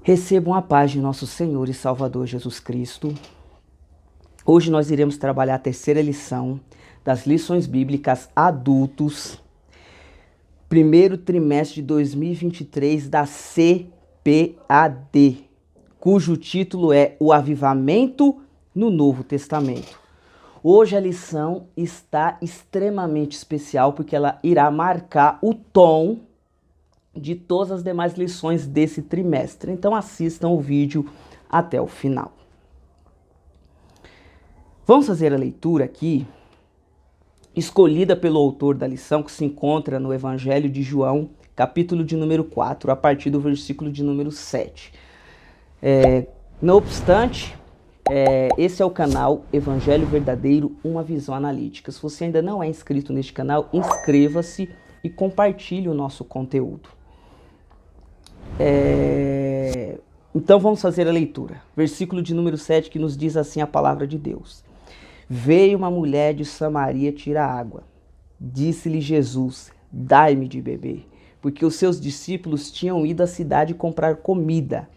Recebam a paz de nosso Senhor e Salvador Jesus Cristo. Hoje nós iremos trabalhar a terceira lição das lições bíblicas adultos, primeiro trimestre de 2023 da CPAD, cujo título é O Avivamento no Novo Testamento. Hoje a lição está extremamente especial porque ela irá marcar o tom de todas as demais lições desse trimestre. Então assistam o vídeo até o final. Vamos fazer a leitura aqui, escolhida pelo autor da lição, que se encontra no Evangelho de João, capítulo de número 4, a partir do versículo de número 7. Não obstante, esse é o canal Evangelho Verdadeiro, uma visão analítica. Se você ainda não é inscrito neste canal, inscreva-se e compartilhe o nosso conteúdo. Então vamos fazer a leitura. Versículo de número 7, que nos diz assim a palavra de Deus. Veio uma mulher de Samaria tirar água. Disse-lhe Jesus, dai-me de beber, porque os seus discípulos tinham ido à cidade comprar comida.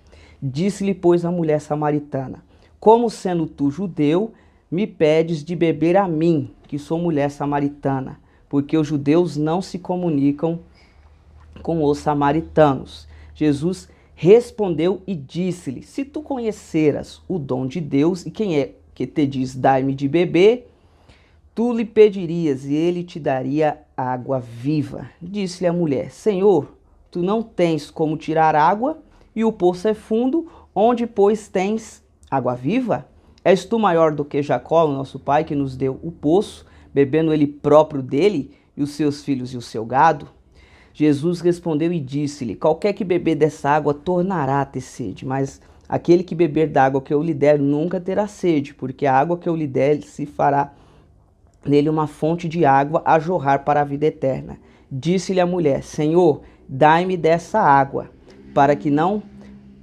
Disse-lhe, pois, a mulher samaritana, como sendo tu judeu, me pedes de beber a mim, que sou mulher samaritana, porque os judeus não se comunicam com os samaritanos. Jesus respondeu e disse-lhe, se tu conheceras o dom de Deus, e quem é que te diz, dai-me de beber, tu lhe pedirias e ele te daria água viva. Disse-lhe a mulher, Senhor, tu não tens como tirar água e o poço é fundo, onde, pois, tens água viva? És tu maior do que Jacó, nosso pai, que nos deu o poço, bebendo ele próprio dele, e os seus filhos e o seu gado? Jesus respondeu e disse-lhe, qualquer que beber dessa água tornará a ter sede, mas aquele que beber da água que eu lhe der nunca terá sede, porque a água que eu lhe der se fará nele uma fonte de água a jorrar para a vida eterna. Disse-lhe a mulher, Senhor, dai-me dessa água, para que não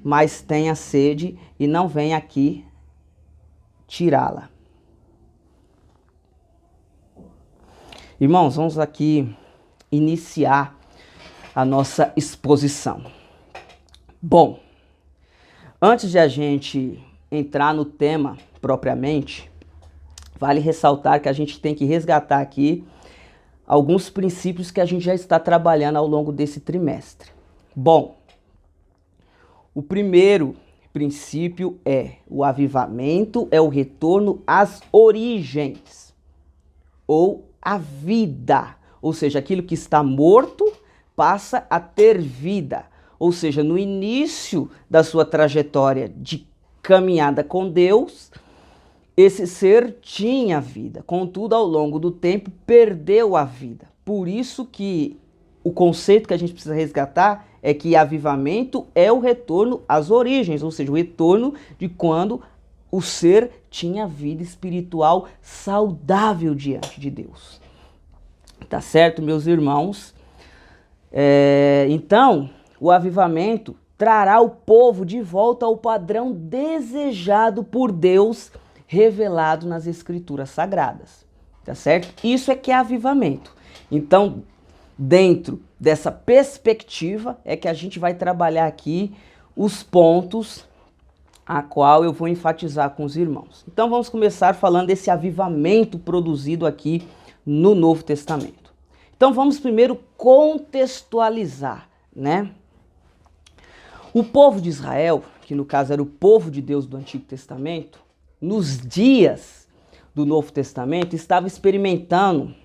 mais tenha sede e não venha aqui tirá-la. Irmãos, vamos aqui iniciar a nossa exposição. Bom, antes de a gente entrar no tema propriamente, vale ressaltar que a gente tem que resgatar aqui alguns princípios que a gente já está trabalhando ao longo desse trimestre. Bom, o primeiro princípio é o avivamento, é o retorno às origens, ou à vida, ou seja, aquilo que está morto passa a ter vida, ou seja, no início da sua trajetória de caminhada com Deus, esse ser tinha vida, contudo, ao longo do tempo, perdeu a vida. Por isso que o conceito que a gente precisa resgatar é que avivamento é o retorno às origens, ou seja, o retorno de quando o ser tinha vida espiritual saudável diante de Deus. Tá certo, meus irmãos? Então, o avivamento trará o povo de volta ao padrão desejado por Deus, revelado nas Escrituras Sagradas, tá certo? Isso é que é avivamento. Então, dentro dessa perspectiva, é que a gente vai trabalhar aqui os pontos a qual eu vou enfatizar com os irmãos. Então, vamos começar falando desse avivamento produzido aqui no Novo Testamento. Então vamos primeiro contextualizar, né? O povo de Israel, que no caso era o povo de Deus do Antigo Testamento, nos dias do Novo Testamento, estava experimentando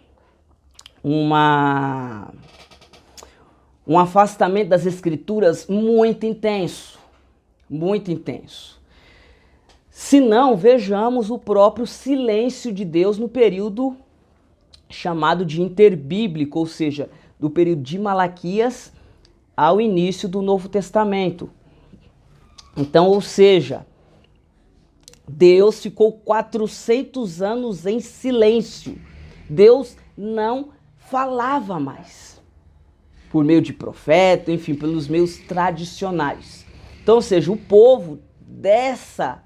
um afastamento das Escrituras muito intenso, muito intenso. Se não, vejamos o próprio silêncio de Deus no período chamado de interbíblico, ou seja, do período de Malaquias ao início do Novo Testamento. Então, ou seja, Deus ficou 400 anos em silêncio. Deus não falava mais, por meio de profeta, enfim, pelos meios tradicionais. Então, ou seja, o povo dessa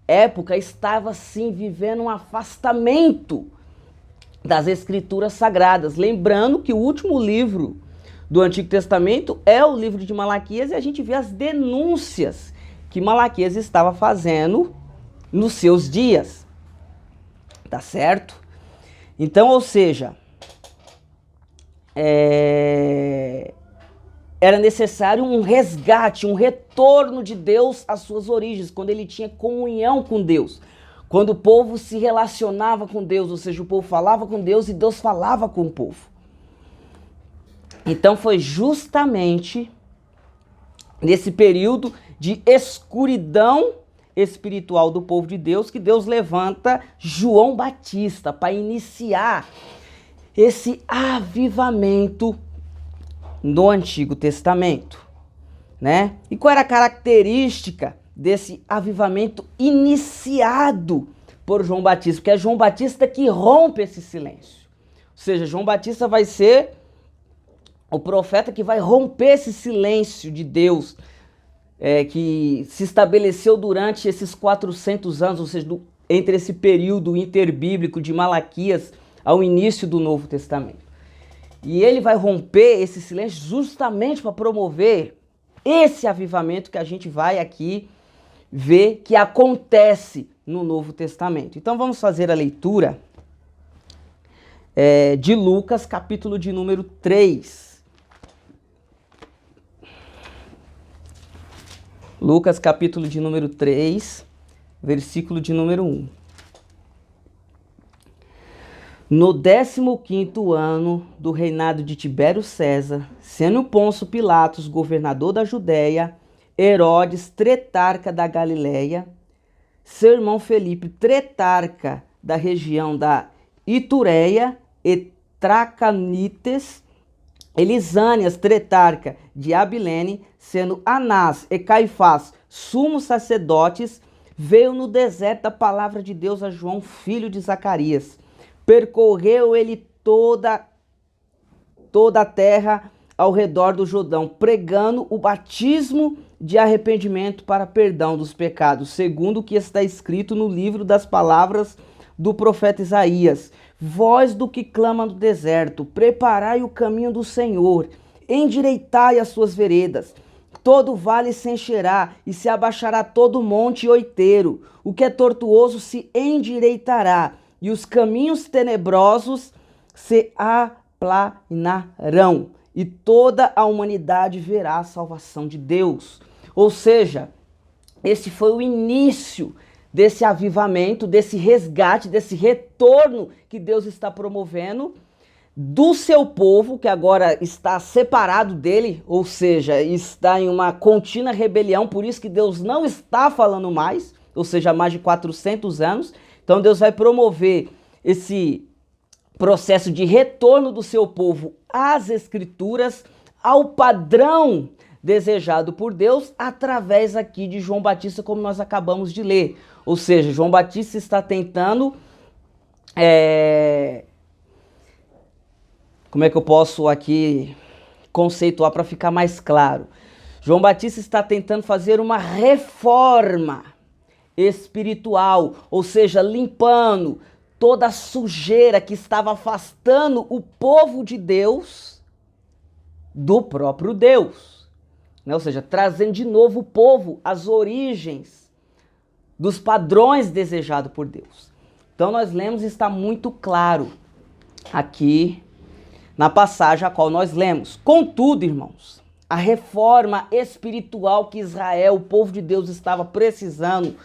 época estava, sim, vivendo um afastamento das Escrituras Sagradas. Lembrando que o último livro do Antigo Testamento é o livro de Malaquias, e a gente vê as denúncias que Malaquias estava fazendo nos seus dias. Tá certo? Então, ou seja, era necessário um resgate, um retorno de Deus às suas origens, quando ele tinha comunhão com Deus, quando o povo se relacionava com Deus, ou seja, o povo falava com Deus e Deus falava com o povo. Então foi justamente nesse período de escuridão espiritual do povo de Deus que Deus levanta João Batista para iniciar esse avivamento no Antigo Testamento, né? E qual era a característica desse avivamento iniciado por João Batista? Porque é João Batista que rompe esse silêncio. Ou seja, João Batista vai ser o profeta que vai romper esse silêncio de Deus, que se estabeleceu durante esses 400 anos, ou seja, entre esse período interbíblico de Malaquias ao início do Novo Testamento. E ele vai romper esse silêncio justamente para promover esse avivamento que a gente vai aqui ver que acontece no Novo Testamento. Então vamos fazer a leitura de Lucas, capítulo de número 3. Lucas, capítulo de número 3, versículo de número 1. No 15º ano do reinado de Tibério César, sendo Pôncio Pilatos governador da Judéia, Herodes, tretarca da Galileia, seu irmão Felipe, tretarca da região da Itureia e Tracanites, Elisânias, tretarca de Abilene, sendo Anás e Caifás, sumos sacerdotes, veio no deserto a palavra de Deus a João, filho de Zacarias. Percorreu ele toda a terra ao redor do Jordão, pregando o batismo de arrependimento para perdão dos pecados, segundo o que está escrito no livro das palavras do profeta Isaías. Voz do que clama no deserto, preparai o caminho do Senhor, endireitai as suas veredas. Todo vale se encherá e se abaixará todo monte oiteiro. O que é tortuoso se endireitará e os caminhos tenebrosos se aplanarão. E toda a humanidade verá a salvação de Deus. Ou seja, esse foi o início desse avivamento, desse resgate, desse retorno que Deus está promovendo do seu povo, que agora está separado dele, ou seja, está em uma contínua rebelião, por isso que Deus não está falando mais, ou seja, há mais de 400 anos. Então Deus vai promover esse processo de retorno do seu povo às Escrituras, ao padrão desejado por Deus, através aqui de João Batista, como nós acabamos de ler. Ou seja, João Batista está tentando... Como é que eu posso aqui conceituar para ficar mais claro? João Batista está tentando fazer uma reforma espiritual, ou seja, limpando toda a sujeira que estava afastando o povo de Deus do próprio Deus, né? Ou seja, trazendo de novo o povo às origens dos padrões desejados por Deus. Então nós lemos e está muito claro aqui na passagem a qual nós lemos. Contudo, irmãos, a reforma espiritual que Israel, o povo de Deus, estava precisando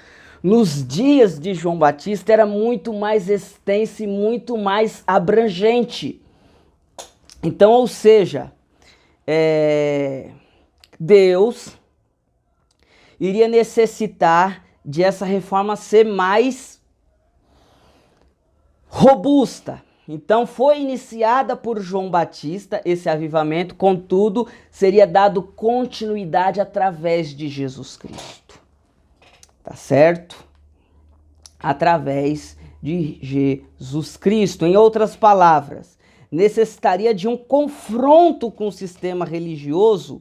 nos dias de João Batista era muito mais extensa e muito mais abrangente. Então, ou seja, Deus iria necessitar de essa reforma ser mais robusta. Então foi iniciada por João Batista esse avivamento, contudo seria dado continuidade através de Jesus Cristo. Tá certo? Através de Jesus Cristo. Em outras palavras, necessitaria de um confronto com o sistema religioso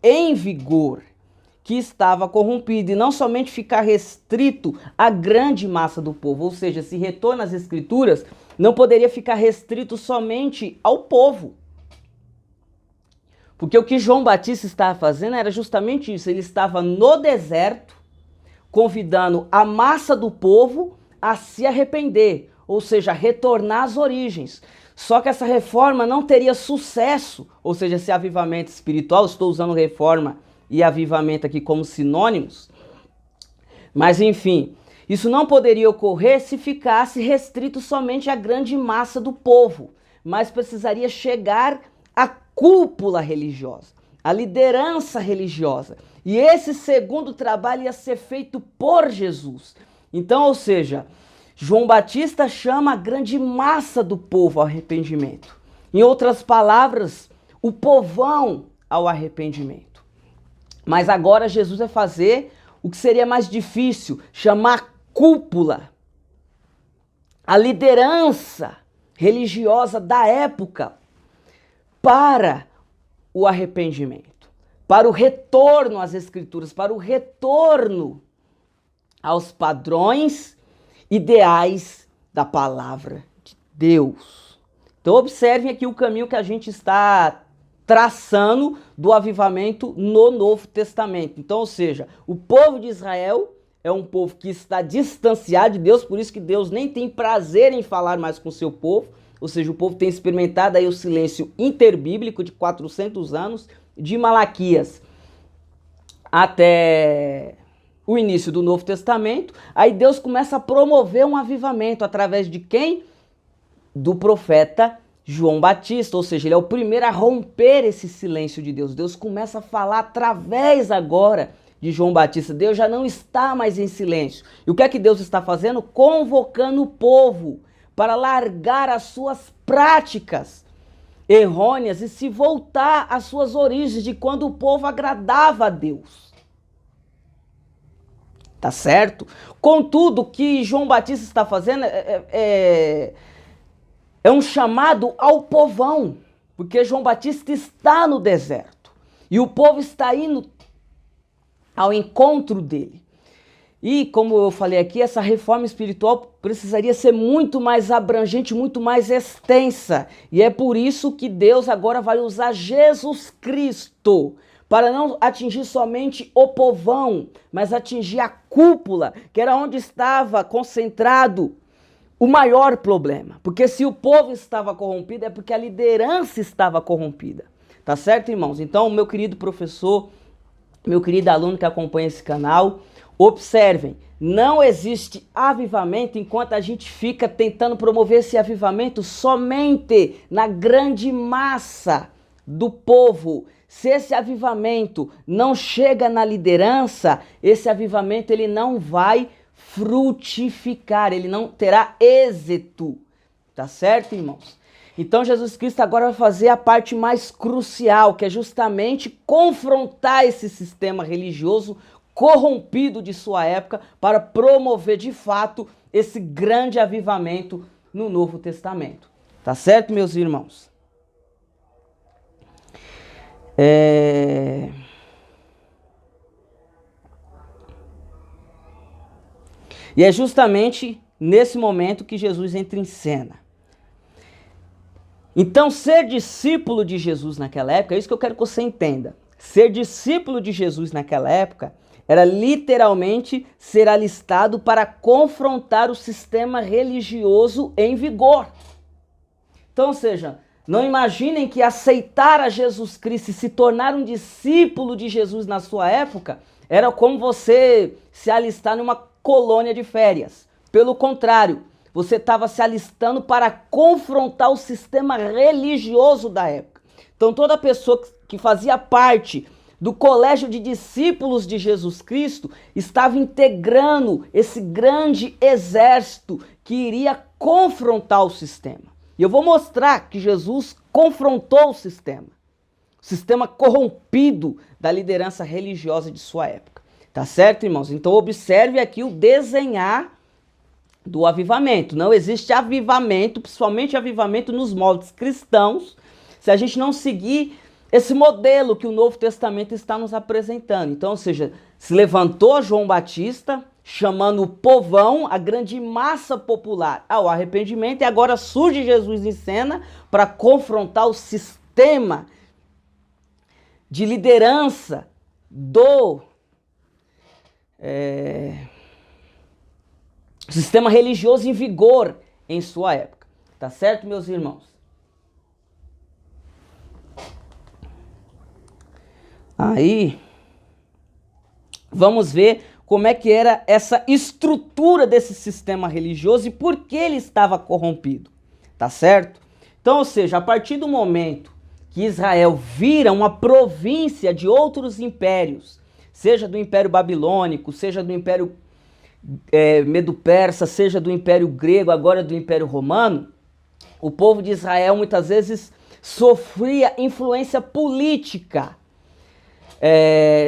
em vigor, que estava corrompido, e não somente ficar restrito à grande massa do povo. Ou seja, se retorna às Escrituras, não poderia ficar restrito somente ao povo. Porque o que João Batista estava fazendo era justamente isso. Ele estava no deserto, convidando a massa do povo a se arrepender, ou seja, retornar às origens. Só que essa reforma não teria sucesso, ou seja, esse avivamento espiritual, estou usando reforma e avivamento aqui como sinônimos, mas enfim, isso não poderia ocorrer se ficasse restrito somente à grande massa do povo, mas precisaria chegar à cúpula religiosa, à liderança religiosa. E esse segundo trabalho ia ser feito por Jesus. Então, ou seja, João Batista chama a grande massa do povo ao arrependimento. Em outras palavras, o povão ao arrependimento. Mas agora Jesus vai fazer o que seria mais difícil, chamar a cúpula, a liderança religiosa da época para o arrependimento, para o retorno às Escrituras, para o retorno aos padrões ideais da palavra de Deus. Então observem aqui o caminho que a gente está traçando do avivamento no Novo Testamento. Então, ou seja, o povo de Israel é um povo que está distanciado de Deus, por isso que Deus nem tem prazer em falar mais com o seu povo, ou seja, o povo tem experimentado aí o silêncio interbíblico de 400 anos, de Malaquias até o início do Novo Testamento. Aí Deus começa a promover um avivamento através de quem? Do profeta João Batista, ou seja, ele é o primeiro a romper esse silêncio de Deus. Deus começa a falar através agora de João Batista. Deus já não está mais em silêncio. E o que é que Deus está fazendo? Convocando o povo para largar as suas práticas errôneas e se voltar às suas origens de quando o povo agradava a Deus. Tá certo? Contudo, o que João Batista está fazendo é um chamado ao povão, porque João Batista está no deserto e o povo está indo ao encontro dele. E como eu falei aqui, essa reforma espiritual precisaria ser muito mais abrangente, muito mais extensa. E é por isso que Deus agora vai usar Jesus Cristo para não atingir somente o povão, mas atingir a cúpula, que era onde estava concentrado o maior problema. Porque se o povo estava corrompido, é porque a liderança estava corrompida. Tá certo, irmãos? Então, meu querido professor, meu querido aluno que acompanha esse canal, observem, não existe avivamento enquanto a gente fica tentando promover esse avivamento somente na grande massa do povo. Se esse avivamento não chega na liderança, esse avivamento ele não vai frutificar, ele não terá êxito, tá certo, irmãos? Então Jesus Cristo agora vai fazer a parte mais crucial, que é justamente confrontar esse sistema religioso corrompido de sua época para promover de fato esse grande avivamento no Novo Testamento, tá certo, meus irmãos? E é justamente nesse momento que Jesus entra em cena. Então, ser discípulo de Jesus naquela época, é isso que eu quero que você entenda. Ser discípulo de Jesus naquela época era literalmente ser alistado para confrontar o sistema religioso em vigor. Então, ou seja, não imaginem que aceitar a Jesus Cristo e se tornar um discípulo de Jesus na sua época era como você se alistar numa colônia de férias. Pelo contrário, você estava se alistando para confrontar o sistema religioso da época. Então toda pessoa que fazia parte do colégio de discípulos de Jesus Cristo estava integrando esse grande exército que iria confrontar o sistema. E eu vou mostrar que Jesus confrontou o sistema corrompido da liderança religiosa de sua época. Tá certo, irmãos? Então observe aqui o desenhar do avivamento. Não existe avivamento, principalmente avivamento nos moldes cristãos, se a gente não seguir esse modelo que o Novo Testamento está nos apresentando. Então, ou seja, se levantou João Batista, chamando o povão, a grande massa popular, ao arrependimento, e agora surge Jesus em cena para confrontar o sistema de liderança do sistema religioso em vigor em sua época. Tá certo, meus irmãos? Aí, vamos ver como é que era essa estrutura desse sistema religioso e por que ele estava corrompido. Tá certo? Então, ou seja, a partir do momento que Israel vira uma província de outros impérios, seja do Império Babilônico, seja do Império Medo-Persa, seja do Império Grego, agora do Império Romano, o povo de Israel muitas vezes sofria influência política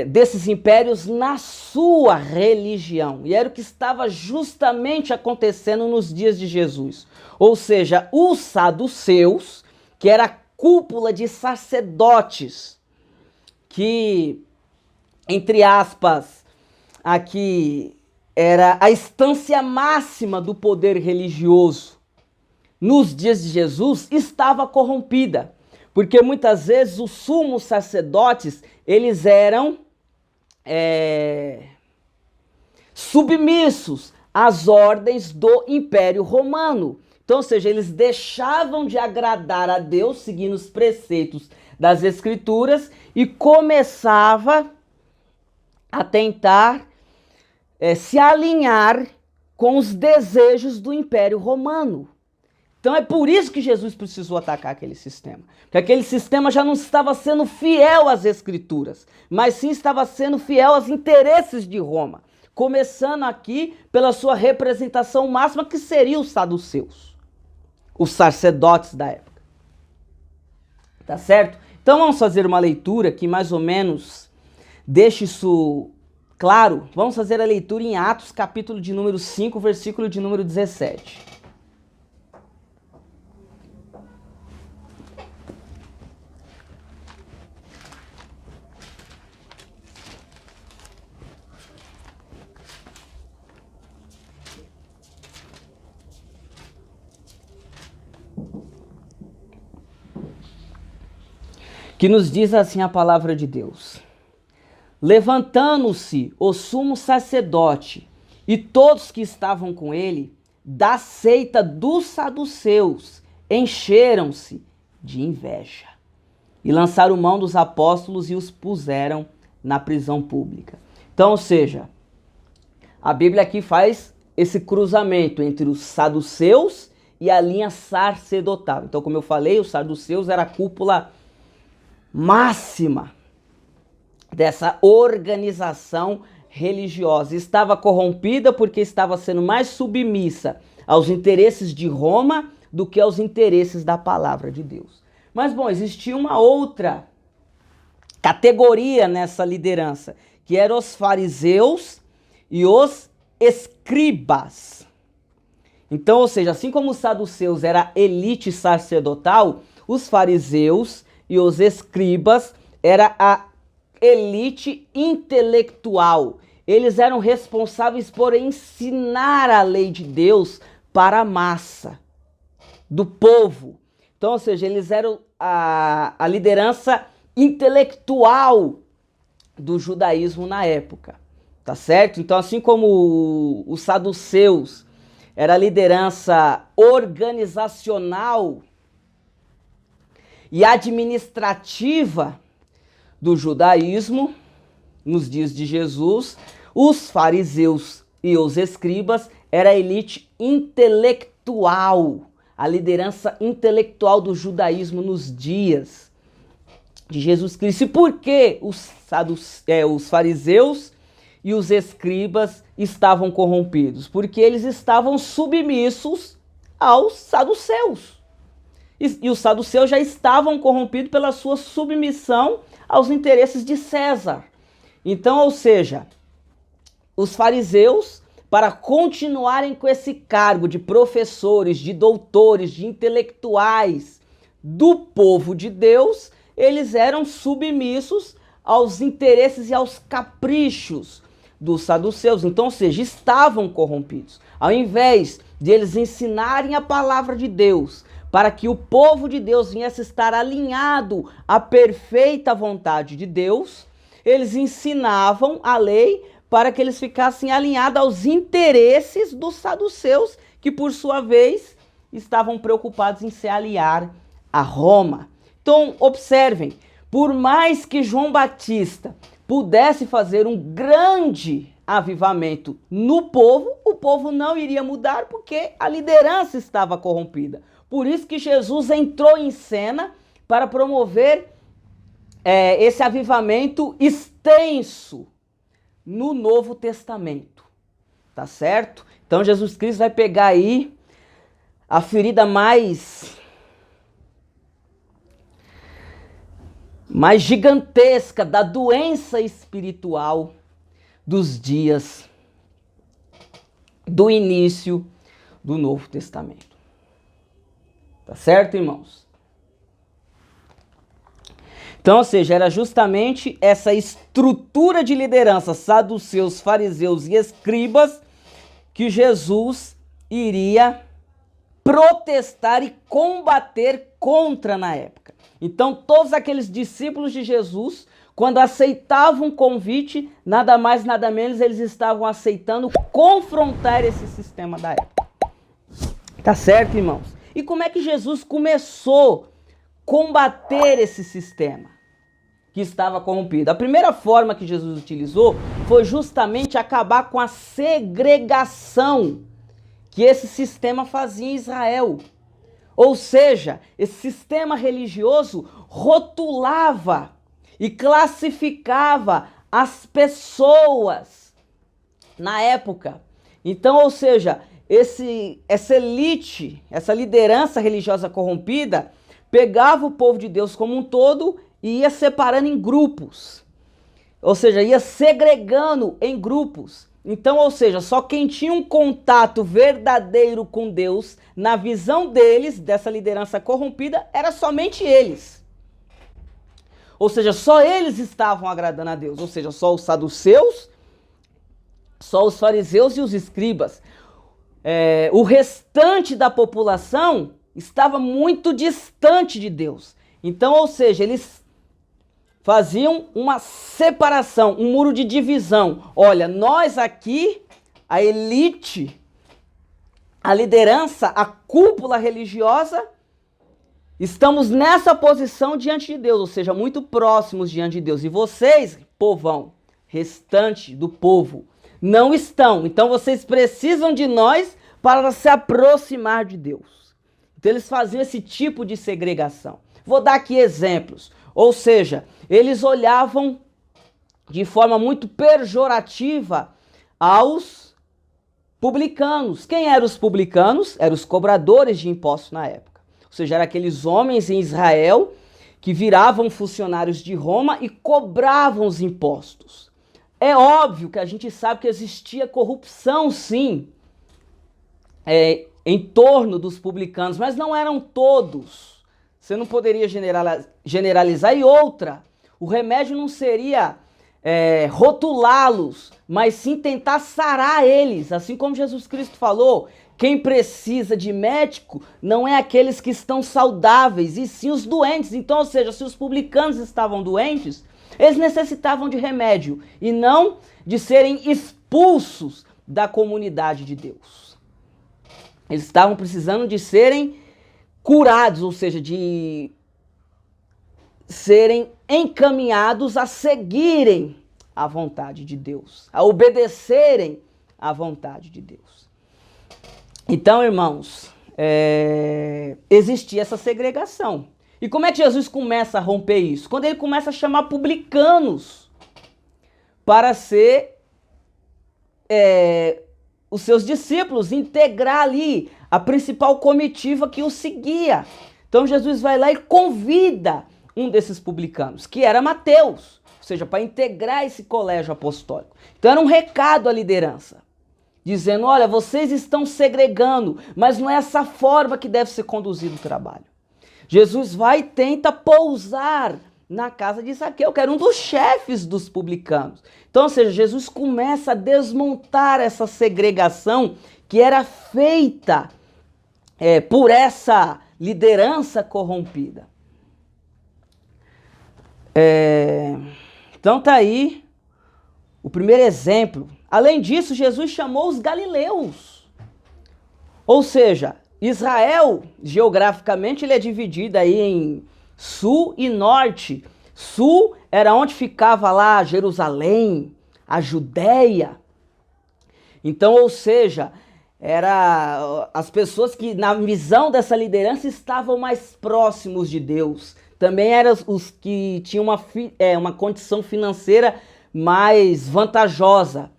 desses impérios na sua religião. E era o que estava justamente acontecendo nos dias de Jesus. Ou seja, os saduceus, que era a cúpula de sacerdotes, que, entre aspas, aqui era a instância máxima do poder religioso nos dias de Jesus, estava corrompida. Porque muitas vezes os sumos sacerdotes, eles eram submissos às ordens do Império Romano. Então, ou seja, eles deixavam de agradar a Deus, seguindo os preceitos das Escrituras, e começava a tentar se alinhar com os desejos do Império Romano. Então é por isso que Jesus precisou atacar aquele sistema. Porque aquele sistema já não estava sendo fiel às Escrituras, mas sim estava sendo fiel aos interesses de Roma. Começando aqui pela sua representação máxima, que seria os saduceus, os sacerdotes da época. Tá certo? Então vamos fazer uma leitura que mais ou menos deixe isso claro. Vamos fazer a leitura em Atos, capítulo de número 5, versículo de número 17. Que nos diz assim a palavra de Deus: levantando-se o sumo sacerdote e todos que estavam com ele, da seita dos saduceus, encheram-se de inveja e lançaram mão dos apóstolos e os puseram na prisão pública. Então, ou seja, a Bíblia aqui faz esse cruzamento entre os saduceus e a linha sacerdotal. Então, como eu falei, os saduceus era a cúpula máxima dessa organização religiosa. Estava corrompida porque estava sendo mais submissa aos interesses de Roma do que aos interesses da palavra de Deus. Mas, bom, existia uma outra categoria nessa liderança, que eram os fariseus e os escribas. Então, ou seja, assim como os saduceus era a elite sacerdotal, os fariseus e os escribas era a elite intelectual. Eles eram responsáveis por ensinar a lei de Deus para a massa do povo. Então, ou seja, eles eram a liderança intelectual do judaísmo na época, tá certo? Então, assim como os saduceus era a liderança organizacional e administrativa do judaísmo nos dias de Jesus, os fariseus e os escribas era a elite intelectual, a liderança intelectual do judaísmo nos dias de Jesus Cristo. E por que os fariseus e os escribas estavam corrompidos? Porque eles estavam submissos aos saduceus. E os saduceus já estavam corrompidos pela sua submissão aos interesses de César. Então, ou seja, os fariseus, para continuarem com esse cargo de professores, de doutores, de intelectuais do povo de Deus, eles eram submissos aos interesses e aos caprichos dos saduceus. Então, ou seja, estavam corrompidos. Ao invés de eles ensinarem a palavra de Deus para que o povo de Deus viesse estar alinhado à perfeita vontade de Deus, eles ensinavam a lei para que eles ficassem alinhados aos interesses dos saduceus, que por sua vez estavam preocupados em se aliar a Roma. Então, observem, por mais que João Batista pudesse fazer um grande avivamento no povo, o povo não iria mudar porque a liderança estava corrompida. Por isso que Jesus entrou em cena para promover esse avivamento extenso no Novo Testamento, tá certo? Então Jesus Cristo vai pegar aí a ferida mais gigantesca da doença espiritual dos dias do início do Novo Testamento. Tá certo, irmãos? Então, ou seja, era justamente essa estrutura de liderança saduceus, fariseus e escribas que Jesus iria protestar e combater contra na época. Então, todos aqueles discípulos de Jesus, quando aceitavam o convite, nada mais, nada menos, eles estavam aceitando confrontar esse sistema da época. Tá certo, irmãos? E como é que Jesus começou a combater esse sistema que estava corrompido? A primeira forma que Jesus utilizou foi justamente acabar com a segregação que esse sistema fazia em Israel. Ou seja, esse sistema religioso rotulava e classificava as pessoas na época. Então, ou seja, essa elite, essa liderança religiosa corrompida, pegava o povo de Deus como um todo e ia separando em grupos. Ou seja, ia segregando em grupos. Então, ou seja, só quem tinha um contato verdadeiro com Deus, na visão deles, dessa liderança corrompida, era somente eles. Ou seja, só eles estavam agradando a Deus. Ou seja, só os saduceus, só os fariseus e os escribas. O restante da população estava muito distante de Deus. Então, ou seja, eles faziam uma separação, um muro de divisão. Olha, nós aqui, a elite, a liderança, a cúpula religiosa, estamos nessa posição diante de Deus, ou seja, muito próximos diante de Deus. E vocês, povão, restante do povo, não estão. Então vocês precisam de nós para se aproximar de Deus. Então eles faziam esse tipo de segregação. Vou dar aqui exemplos. Ou seja, eles olhavam de forma muito pejorativa aos publicanos. Quem eram os publicanos? Eram os cobradores de impostos na época. Ou seja, eram aqueles homens em Israel que viravam funcionários de Roma e cobravam os impostos. É óbvio que a gente sabe que existia corrupção, sim, em torno dos publicanos, mas não eram todos. Você não poderia generalizar. E outra, o remédio não seria rotulá-los, mas sim tentar sarar eles. Assim como Jesus Cristo falou, quem precisa de médico não é aqueles que estão saudáveis, e sim os doentes. Então, ou seja, se os publicanos estavam doentes, eles necessitavam de remédio e não de serem expulsos da comunidade de Deus. Eles estavam precisando de serem curados, ou seja, de serem encaminhados a seguirem a vontade de Deus, a obedecerem à vontade de Deus. Então, irmãos, existia essa segregação. E como é que Jesus começa a romper isso? Quando ele começa a chamar publicanos para ser os seus discípulos, integrar ali a principal comitiva que o seguia. Então Jesus vai lá e convida um desses publicanos, que era Mateus, ou seja, para integrar esse colégio apostólico. Então era um recado à liderança, dizendo, olha, vocês estão segregando, mas não é essa forma que deve ser conduzido o trabalho. Jesus vai e tenta pousar na casa de Zaqueu, que era um dos chefes dos publicanos. Então, ou seja, Jesus começa a desmontar essa segregação que era feita por essa liderança corrompida. Então tá aí o primeiro exemplo. Além disso, Jesus chamou os galileus. Ou seja, Israel, geograficamente, ele é dividido aí em sul e norte. Sul era onde ficava lá Jerusalém, a Judéia. Então, ou seja, era as pessoas que na visão dessa liderança estavam mais próximos de Deus. Também eram os que tinham uma condição financeira mais vantajosa.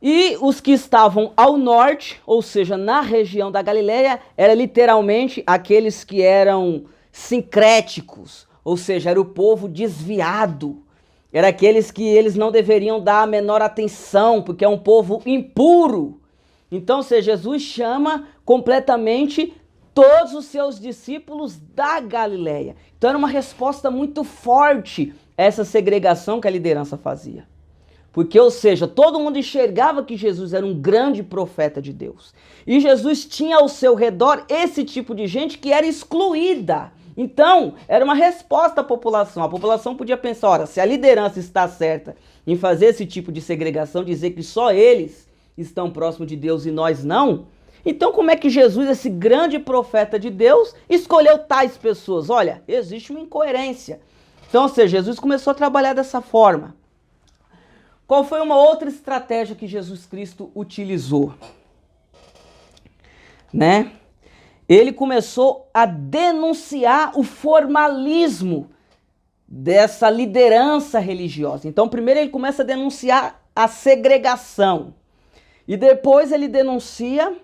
E os que estavam ao norte, ou seja, na região da Galileia, era literalmente aqueles que eram sincréticos, ou seja, era o povo desviado. Era aqueles que eles não deveriam dar a menor atenção, porque é um povo impuro. Então, ou seja, Jesus chama completamente todos os seus discípulos da Galileia. Então era uma resposta muito forte a essa segregação que a liderança fazia. Porque, ou seja, todo mundo enxergava que Jesus era um grande profeta de Deus. E Jesus tinha ao seu redor esse tipo de gente que era excluída. Então, era uma resposta à população. A população podia pensar, ora, se a liderança está certa em fazer esse tipo de segregação, dizer que só eles estão próximos de Deus e nós não, então como é que Jesus, esse grande profeta de Deus, escolheu tais pessoas? Olha, existe uma incoerência. Então, ou seja, Jesus começou a trabalhar dessa forma. Qual foi uma outra estratégia que Jesus Cristo utilizou? Ele começou a denunciar o formalismo dessa liderança religiosa. Então, primeiro ele começa a denunciar a segregação. E depois ele denuncia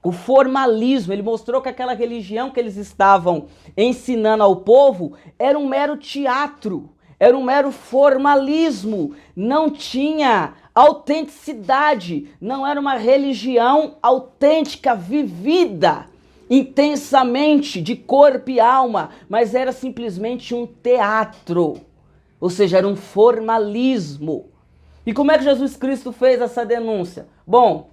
o formalismo. Ele mostrou que aquela religião que eles estavam ensinando ao povo era um mero teatro. Era um mero formalismo, não tinha autenticidade, não era uma religião autêntica, vivida intensamente, de corpo e alma, mas era simplesmente um teatro, ou seja, era um formalismo. E como é que Jesus Cristo fez essa denúncia? Bom,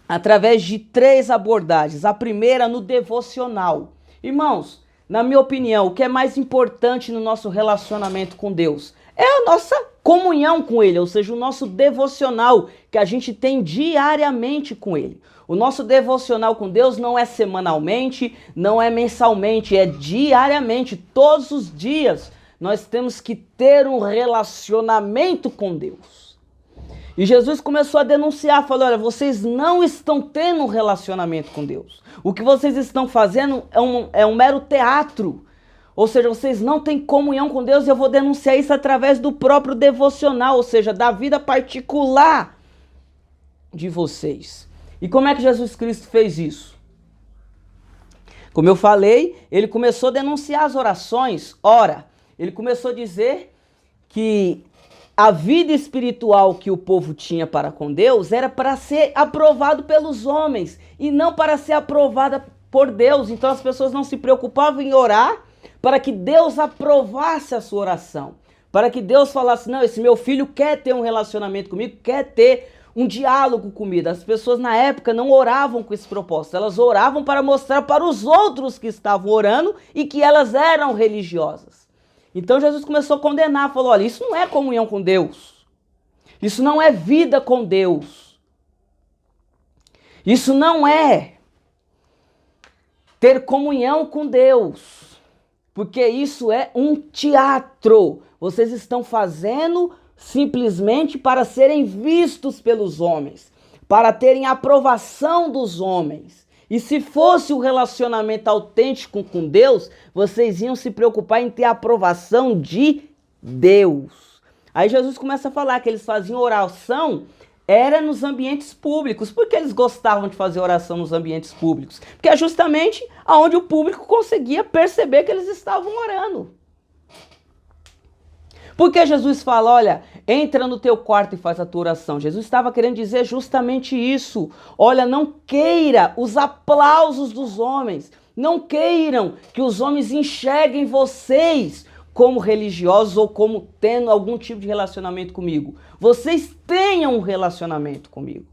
através de 3 abordagens. A primeira no devocional. Irmãos, na minha opinião, o que é mais importante no nosso relacionamento com Deus é a nossa comunhão com Ele, ou seja, o nosso devocional que a gente tem diariamente com Ele. O nosso devocional com Deus não é semanalmente, não é mensalmente, é diariamente, todos os dias. Nós temos que ter um relacionamento com Deus. E Jesus começou a denunciar, falou, olha, vocês não estão tendo um relacionamento com Deus. O que vocês estão fazendo é um mero teatro. Ou seja, vocês não têm comunhão com Deus e eu vou denunciar isso através do próprio devocional, ou seja, da vida particular de vocês. E como é que Jesus Cristo fez isso? Como eu falei, ele começou a denunciar as orações. Ora, ele começou a dizer que a vida espiritual que o povo tinha para com Deus era para ser aprovado pelos homens e não para ser aprovada por Deus. Então as pessoas não se preocupavam em orar para que Deus aprovasse a sua oração. Para que Deus falasse, não, esse meu filho quer ter um relacionamento comigo, quer ter um diálogo comigo. As pessoas na época não oravam com esse propósito. Elas oravam para mostrar para os outros que estavam orando e que elas eram religiosas. Então Jesus começou a condenar, falou, olha, isso não é comunhão com Deus. Isso não é vida com Deus. Isso não é ter comunhão com Deus. Porque isso é um teatro. Vocês estão fazendo simplesmente para serem vistos pelos homens, para terem aprovação dos homens. E se fosse um relacionamento autêntico com Deus, vocês iam se preocupar em ter a aprovação de Deus. Aí Jesus começa a falar que eles faziam oração, era nos ambientes públicos. Por que eles gostavam de fazer oração nos ambientes públicos? Porque é justamente onde o público conseguia perceber que eles estavam orando. Porque Jesus fala, olha, entra no teu quarto e faz a tua oração. Jesus estava querendo dizer justamente isso. Olha, não queira os aplausos dos homens. Não queiram que os homens enxerguem vocês como religiosos ou como tendo algum tipo de relacionamento comigo. Vocês tenham um relacionamento comigo.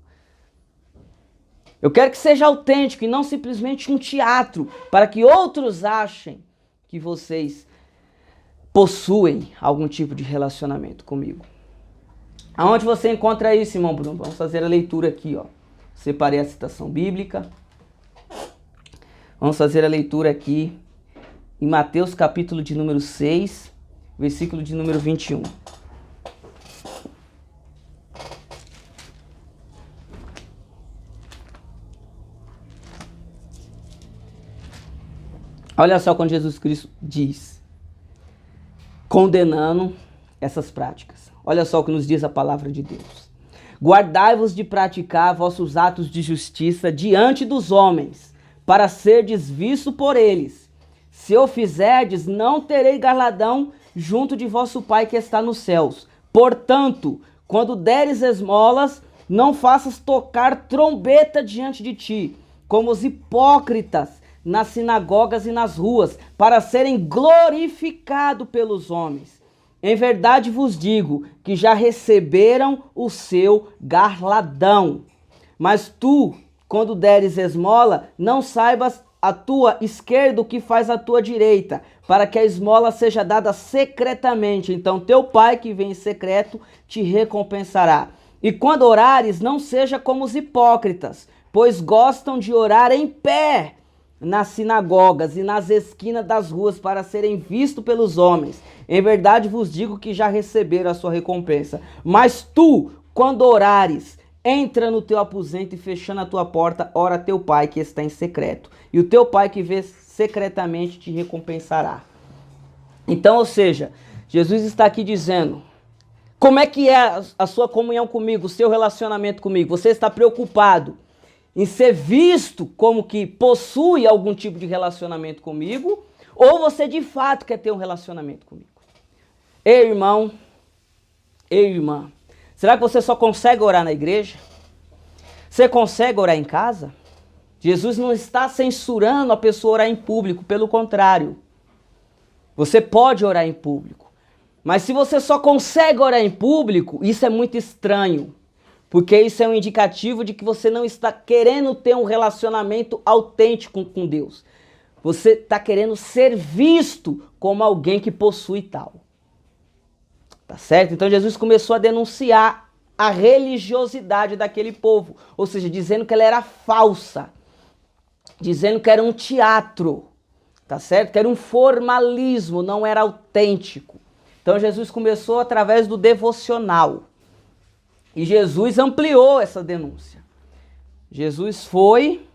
Eu quero que seja autêntico e não simplesmente um teatro, para que outros achem que vocês possuem algum tipo de relacionamento comigo. Aonde você encontra isso, irmão Bruno? Vamos fazer a leitura aqui, ó. Separei a citação bíblica. Vamos fazer a leitura aqui em Mateus capítulo de número 6, versículo de número 21. Olha só quando Jesus Cristo diz, condenando essas práticas. Olha só o que nos diz a palavra de Deus. Guardai-vos de praticar vossos atos de justiça diante dos homens, para serdes visto por eles. Se o fizerdes, não terei galardão junto de vosso Pai que está nos céus. Portanto, quando deres esmolas, não faças tocar trombeta diante de ti, como os hipócritas nas sinagogas e nas ruas, para serem glorificados pelos homens. Em verdade vos digo que já receberam o seu galardão. Mas tu, quando deres esmola, não saibas a tua esquerda o que faz a tua direita, para que a esmola seja dada secretamente. Então teu Pai que vem em secreto te recompensará. E quando orares, não seja como os hipócritas, pois gostam de orar em pé nas sinagogas e nas esquinas das ruas para serem vistos pelos homens. Em verdade vos digo que já receberam a sua recompensa. Mas tu, quando orares, entra no teu aposento e fechando a tua porta, ora teu Pai que está em secreto. E o teu Pai que vê secretamente te recompensará. Então, ou seja, Jesus está aqui dizendo, como é que é a sua comunhão comigo, o seu relacionamento comigo? Você está preocupado em ser visto como que possui algum tipo de relacionamento comigo, ou você de fato quer ter um relacionamento comigo? Ei, irmão, ei, irmã, será que você só consegue orar na igreja? Você consegue orar em casa? Jesus não está censurando a pessoa orar em público, pelo contrário. Você pode orar em público, mas se você só consegue orar em público, isso é muito estranho. Porque isso é um indicativo de que você não está querendo ter um relacionamento autêntico com Deus. Você está querendo ser visto como alguém que possui tal. Tá certo? Então Jesus começou a denunciar a religiosidade daquele povo. Ou seja, dizendo que ela era falsa. Dizendo que era um teatro. Tá certo? Que era um formalismo, não era autêntico. Então Jesus começou através do devocional. E Jesus ampliou essa denúncia. Jesus foi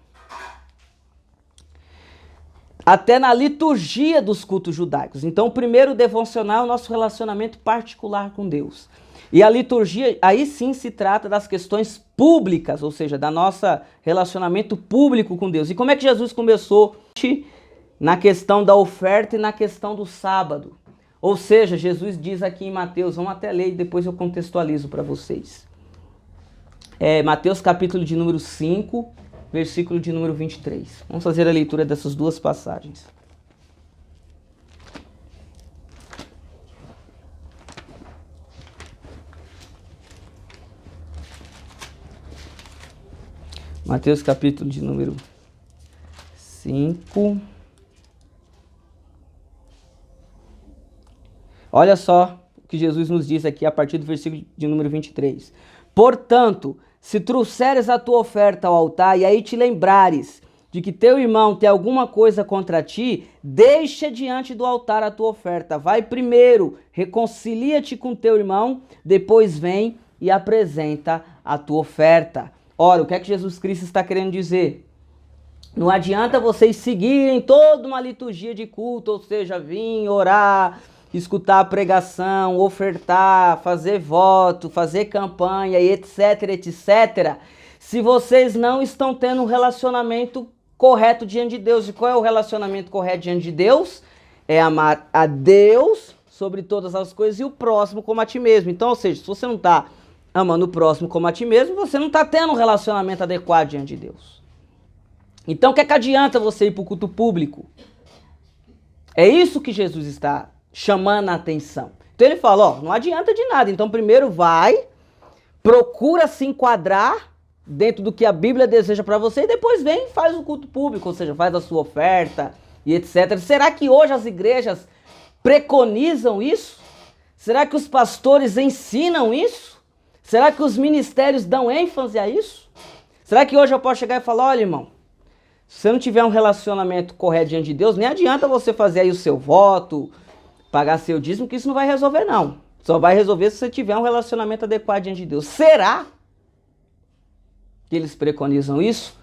até na liturgia dos cultos judaicos. Então, o primeiro devocional é o nosso relacionamento particular com Deus. E a liturgia, aí sim se trata das questões públicas, ou seja, da nossa relacionamento público com Deus. E como é que Jesus começou? Na questão da oferta e na questão do sábado. Ou seja, Jesus diz aqui em Mateus, vamos até ler e depois eu contextualizo para vocês. Mateus capítulo de número 5, versículo de número 23. Vamos fazer a leitura dessas duas passagens. Mateus capítulo de número 5. Olha só o que Jesus nos diz aqui a partir do versículo de número 23. Portanto, se trouxeres a tua oferta ao altar e aí te lembrares de que teu irmão tem alguma coisa contra ti, deixa diante do altar a tua oferta. Vai primeiro, reconcilia-te com teu irmão, depois vem e apresenta a tua oferta. Ora, o que é que Jesus Cristo está querendo dizer? Não adianta vocês seguirem toda uma liturgia de culto, ou seja, vir orar, escutar a pregação, ofertar, fazer voto, fazer campanha e etc, etc. Se vocês não estão tendo um relacionamento correto diante de Deus. E qual é o relacionamento correto diante de Deus? É amar a Deus sobre todas as coisas e o próximo como a ti mesmo. Então, ou seja, se você não está amando o próximo como a ti mesmo, você não está tendo um relacionamento adequado diante de Deus. Então, o que é que adianta você ir para o culto público? É isso que Jesus está chamando a atenção. Então ele fala, ó, não adianta de nada. Então primeiro vai, procura se enquadrar, dentro do que a Bíblia deseja para você e depois vem e faz o culto público, ou seja, faz a sua oferta e etc. Será que hoje as igrejas preconizam isso? Será que os pastores ensinam isso? Será que os ministérios dão ênfase a isso? Será que hoje eu posso chegar e falar, olha, irmão, se você não tiver um relacionamento correto diante de Deus, nem adianta você fazer aí o seu voto, pagar seu dízimo, que isso não vai resolver não. Só vai resolver se você tiver um relacionamento adequado diante de Deus. Será que eles preconizam isso?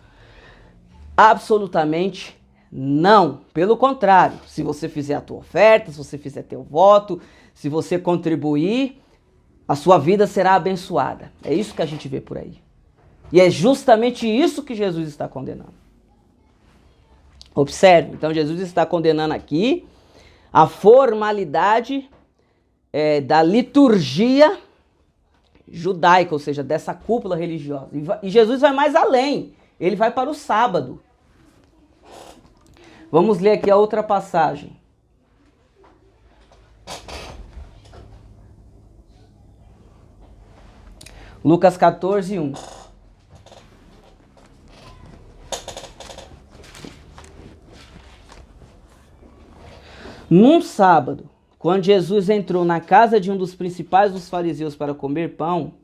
Absolutamente não. Pelo contrário, se você fizer a tua oferta, se você fizer teu voto, se você contribuir, a sua vida será abençoada. É isso que a gente vê por aí. E é justamente isso que Jesus está condenando. Observe, então Jesus está condenando aqui a formalidade da liturgia judaica, ou seja, dessa cúpula religiosa. E Jesus vai mais além, ele vai para o sábado. Vamos ler aqui a outra passagem. Lucas 14, 1. Num sábado, quando Jesus entrou na casa de um dos principais dos fariseus para comer pão,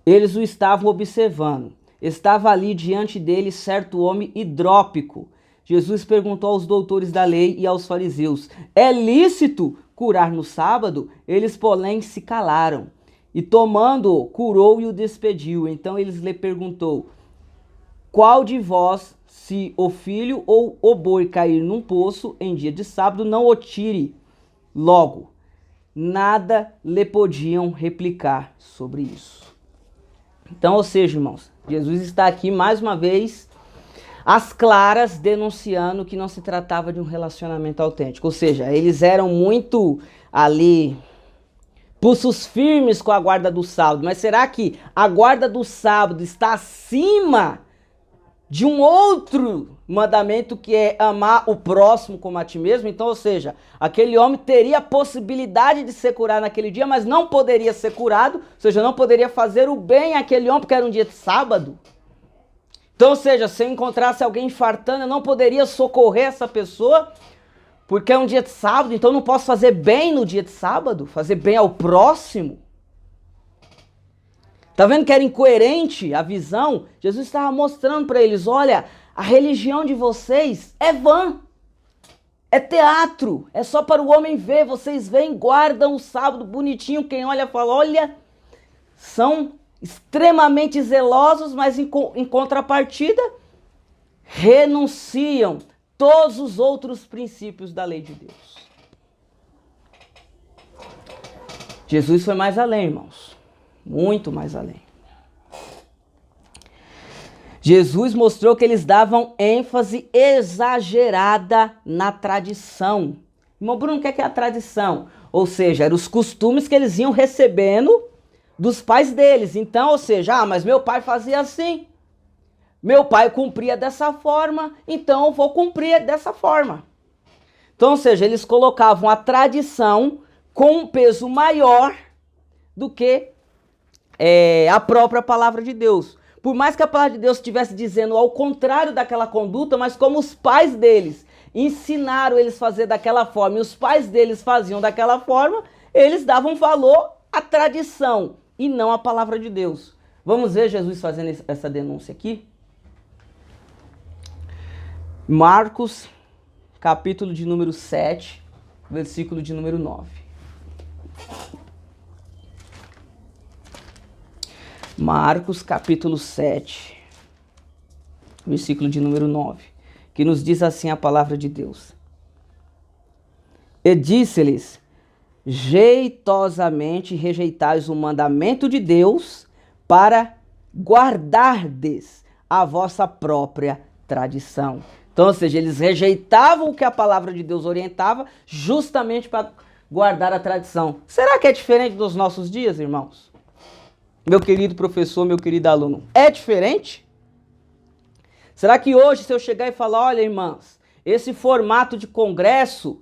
eles o estavam observando. Estava ali diante dele certo homem hidrópico. Jesus perguntou aos doutores da lei e aos fariseus: é lícito curar no sábado? Eles, porém, se calaram. E tomando-o, curou e o despediu. Então eles lhe perguntou: qual de vós, se o filho ou o boi cair num poço em dia de sábado, não o tire logo? Nada lhe podiam replicar sobre isso. Então, ou seja, irmãos, Jesus está aqui mais uma vez às claras denunciando que não se tratava de um relacionamento autêntico. Ou seja, eles eram muito ali pulsos firmes com a guarda do sábado. Mas será que a guarda do sábado está acima de um outro mandamento, que é amar o próximo como a ti mesmo? Então, ou seja, aquele homem teria a possibilidade de ser curado naquele dia, mas não poderia ser curado, ou seja, não poderia fazer o bem àquele homem porque era um dia de sábado. Então, ou seja, se eu encontrasse alguém infartando, eu não poderia socorrer essa pessoa porque é um dia de sábado, então eu não posso fazer bem no dia de sábado, fazer bem ao próximo. Tá vendo que era incoerente a visão? Jesus estava mostrando para eles, olha, a religião de vocês é vã, é teatro, é só para o homem ver. Vocês vêm, guardam o sábado bonitinho, quem olha fala, olha, são extremamente zelosos, mas em contrapartida renunciam todos os outros princípios da lei de Deus. Jesus foi mais além, irmãos. Muito mais além. Jesus mostrou que eles davam ênfase exagerada na tradição. Irmão Bruno, o que é a tradição? Ou seja, eram os costumes que eles iam recebendo dos pais deles. Então, ou seja, mas meu pai fazia assim. Meu pai cumpria dessa forma, então eu vou cumprir dessa forma. Então, ou seja, eles colocavam a tradição com um peso maior do que a própria palavra de Deus. Por mais que a palavra de Deus estivesse dizendo ao contrário daquela conduta, mas como os pais deles ensinaram eles a fazer daquela forma e os pais deles faziam daquela forma, eles davam valor à tradição e não à palavra de Deus. Vamos ver Jesus fazendo essa denúncia aqui? Marcos, capítulo de número 7, versículo de número 9. Marcos, capítulo 7, versículo de número 9, que nos diz assim a palavra de Deus. E disse-lhes: jeitosamente rejeitais o mandamento de Deus para guardardes a vossa própria tradição. Então, ou seja, eles rejeitavam o que a palavra de Deus orientava justamente para guardar a tradição. Será que é diferente dos nossos dias, irmãos? Meu querido professor, meu querido aluno, é diferente? Será que hoje, se eu chegar e falar, olha, irmãs, esse formato de congresso,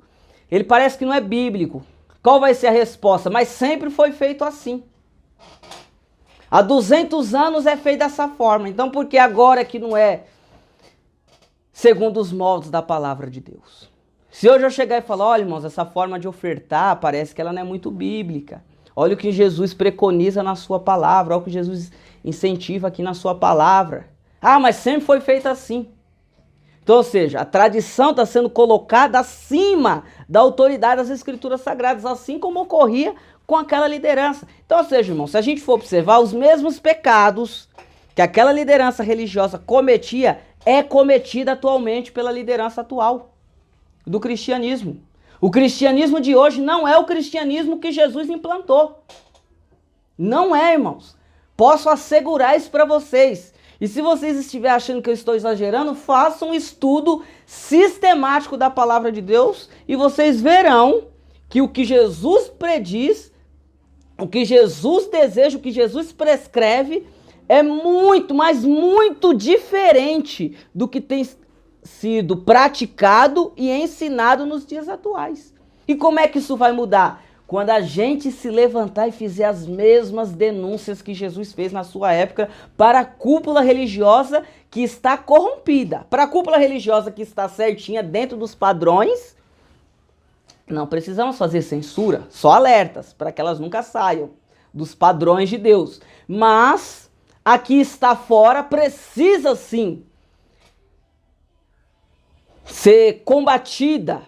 ele parece que não é bíblico. Qual vai ser a resposta? Mas sempre foi feito assim. Há 200 anos é feito dessa forma. Então por que agora que não é segundo os moldes da palavra de Deus? Se hoje eu chegar e falar, olha irmãos, essa forma de ofertar parece que ela não é muito bíblica. Olha o que Jesus preconiza na sua palavra, olha o que Jesus incentiva aqui na sua palavra. Ah, mas sempre foi feito assim. Então, ou seja, a tradição está sendo colocada acima da autoridade das escrituras sagradas, assim como ocorria com aquela liderança. Então, ou seja, irmão, se a gente for observar, os mesmos pecados que aquela liderança religiosa cometia, é cometida atualmente pela liderança atual do cristianismo. O cristianismo de hoje não é o cristianismo que Jesus implantou. Não é, irmãos. Posso assegurar isso para vocês. E se vocês estiverem achando que eu estou exagerando, façam um estudo sistemático da palavra de Deus e vocês verão que o que Jesus prediz, o que Jesus deseja, o que Jesus prescreve é muito, mas muito diferente do que tem sido praticado e ensinado nos dias atuais. E como é que isso vai mudar? Quando a gente se levantar e fizer as mesmas denúncias que Jesus fez na sua época para a cúpula religiosa que está corrompida. Para a cúpula religiosa que está certinha dentro dos padrões, não precisamos fazer censura, só alertas para que elas nunca saiam dos padrões de Deus. Mas a que está fora precisa sim ser combatida.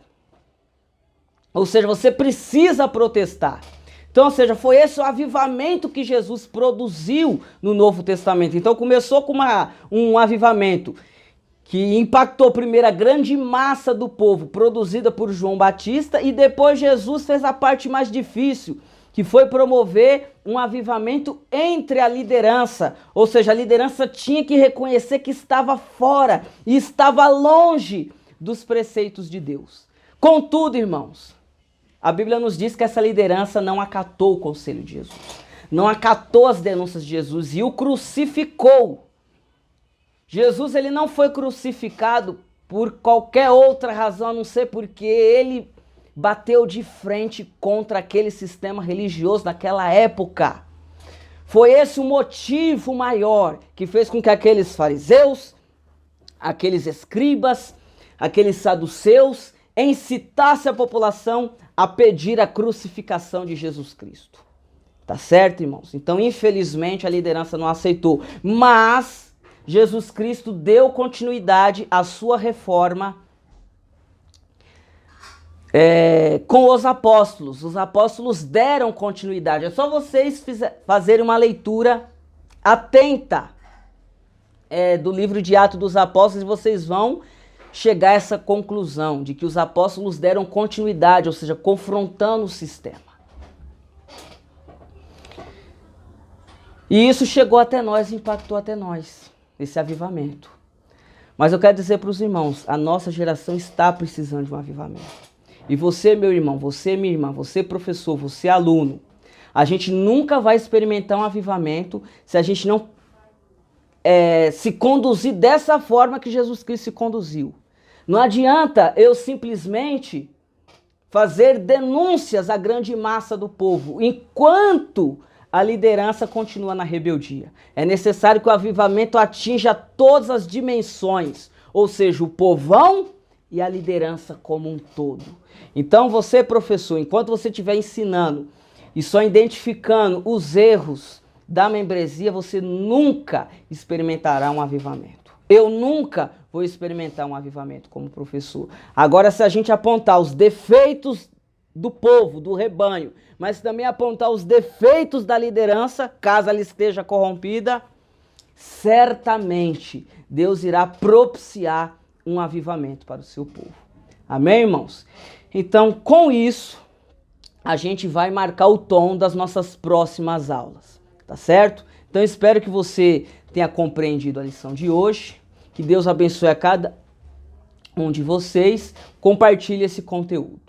Ou seja, você precisa protestar. Então, ou seja, foi esse o avivamento que Jesus produziu no Novo Testamento. Então começou com um avivamento que impactou primeiro a grande massa do povo, produzida por João Batista, e depois Jesus fez a parte mais difícil, que foi promover um avivamento entre a liderança. Ou seja, a liderança tinha que reconhecer que estava fora e estava longe dos preceitos de Deus. Contudo, irmãos, a Bíblia nos diz que essa liderança não acatou o conselho de Jesus, não acatou as denúncias de Jesus e o crucificou. Jesus, ele não foi crucificado por qualquer outra razão, a não ser porque ele bateu de frente contra aquele sistema religioso daquela época. Foi esse o motivo maior que fez com que aqueles fariseus, aqueles escribas, aqueles saduceus incitassem a população a pedir a crucificação de Jesus Cristo. Tá certo, irmãos? Então, infelizmente, a liderança não aceitou. Mas Jesus Cristo deu continuidade à sua reforma com os apóstolos. Os apóstolos deram continuidade. É só vocês fazerem uma leitura atenta do livro de Atos dos Apóstolos e vocês vão chegar a essa conclusão de que os apóstolos deram continuidade, ou seja, confrontando o sistema. E isso chegou até nós, impactou até nós, esse avivamento. Mas eu quero dizer para os irmãos, a nossa geração está precisando de um avivamento. E você, meu irmão, você, minha irmã, você, professor, você, aluno, a gente nunca vai experimentar um avivamento se a gente não se conduzir dessa forma que Jesus Cristo se conduziu. Não adianta eu simplesmente fazer denúncias à grande massa do povo, enquanto a liderança continua na rebeldia. É necessário que o avivamento atinja todas as dimensões, ou seja, o povão e a liderança como um todo. Então você, professor, enquanto você estiver ensinando e só identificando os erros da membresia, você nunca experimentará um avivamento. Eu nunca vou experimentar um avivamento como professor. Agora, se a gente apontar os defeitos do povo, do rebanho, mas também apontar os defeitos da liderança, caso ela esteja corrompida, certamente Deus irá propiciar um avivamento para o seu povo. Amém, irmãos? Então, com isso, a gente vai marcar o tom das nossas próximas aulas, tá certo? Então, espero que você tenha compreendido a lição de hoje. Que Deus abençoe a cada um de vocês. Compartilhe esse conteúdo.